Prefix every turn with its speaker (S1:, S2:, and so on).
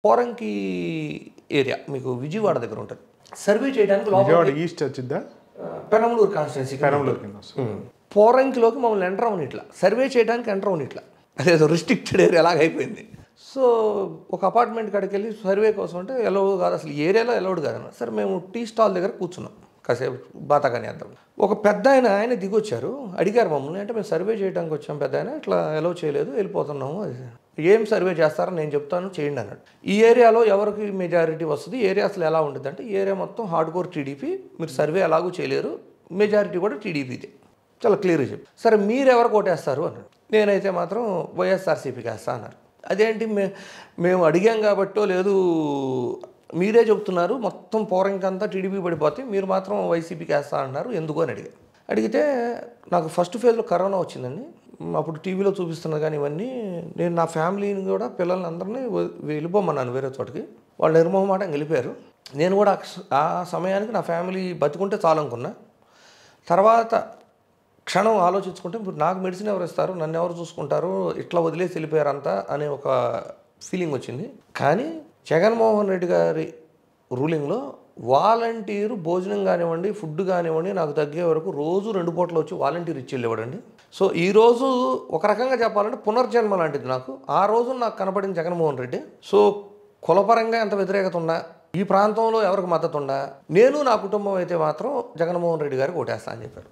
S1: Poranki area మీకు విజయవాడ దగ్గర ఉంటుంది. సర్వే చేయడానికి
S2: విజయవాడ ఈస్ట్ వచ్చిద్దా?
S1: పెనమలూరు కాన్స్టిట్యున్సీ.
S2: పెనమలూరు కింద వస్తుంది.
S1: పోరంకిలోకి మమ్మల్ని ఎంటర్ అవనిట్లా, సర్వే చేయడానికి ఎంటర్ అవనిట్లా, అదేదో రిస్ట్రిక్టెడ్ ఏరియా లాగా అయిపోయింది. సో ఒక అపార్ట్మెంట్ కాడికి వెళ్ళి సర్వే కోసం అంటే ఎలౌడ్ కాదు, అసలు ఏరియాలో ఎలౌడ్ కాదన్న. సరే మేము టీ స్టాల్ దగ్గర కూర్చున్నాం, కాసేపు బాతాకాని వేద్దాం. ఒక పెద్ద ఆయన దిగొచ్చారు, అడిగారు మమ్మల్ని. అంటే మేము సర్వే చేయడానికి వచ్చాం పెద్ద ఆయన, ఇట్లా ఎలౌ చేయలేదు, వెళ్ళిపోతున్నాము. అది ఏం సర్వే చేస్తారో నేను చెప్తాను, చేయండి అన్నాడు. ఈ ఏరియాలో ఎవరికి మెజారిటీ వస్తుంది, ఏరియా అసలు ఎలా ఉంటుంది అంటే, ఏరియా మొత్తం హార్డ్ కోర్ టీడీపీ, మీరు సర్వే ఎలాగూ చేయలేరు, మెజారిటీ కూడా టీడీపీదే, చాలా క్లియర్గా చెప్పి. సరే మీరు ఎవరు కోటేస్తారు అన్నాడు. నేనైతే మాత్రం వైఎస్ఆర్సీపీకి వేస్తా అన్నారు. అదేంటి మేము అడిగాం కాబట్టో లేదు, మీరే చెబుతున్నారు మొత్తం పోరంకంతా టీడీపీ పడిపోతే మీరు మాత్రం వైసీపీకి వేస్తా అన్నారు, ఎందుకు అని అడిగితే నాకు ఫస్ట్ ఫేజ్లో కరోనా వచ్చిందండి. అప్పుడు టీవీలో చూపిస్తున్నది కానీ ఇవన్నీ, నేను నా ఫ్యామిలీని కూడా పిల్లల్ని అందరినీ వెళ్ళిపోమన్నాను వేరే చోటకి. వాళ్ళు నిర్మోహమాటం వెళ్ళిపోయారు. నేను కూడా ఆ సమయానికి నా ఫ్యామిలీ బతికుంటే చాలు అనుకున్నా. తర్వాత క్షణం ఆలోచించుకుంటే ఇప్పుడు నాకు మెడిసిన్ ఎవరు ఇస్తారు, నన్ను ఎవరు చూసుకుంటారు, ఇట్లా వదిలేసి వెళ్ళిపోయారంతా అనే ఒక ఫీలింగ్ వచ్చింది. కానీ జగన్మోహన్ రెడ్డి గారి రూలింగ్లో వాలంటీరు భోజనం కానివ్వండి, ఫుడ్ కానివ్వండి, నాకు తగ్గే వరకు రోజు 2 పూటలు వచ్చి వాలంటీర్ ఇచ్చి వెళ్ళేవాడండి. సో ఈరోజు ఒక రకంగా చెప్పాలంటే పునర్జన్మ లాంటిది నాకు. ఆ రోజు నాకు కనపడిన జగన్మోహన్ రెడ్డి. సో కులపరంగా ఎంత వ్యతిరేకత ఉన్నా, ఈ ప్రాంతంలో ఎవరికి మద్దతు ఉన్నా, నేను నా కుటుంబం అయితే మాత్రం జగన్మోహన్ రెడ్డి గారికి ఓటేస్తా అని చెప్పారు.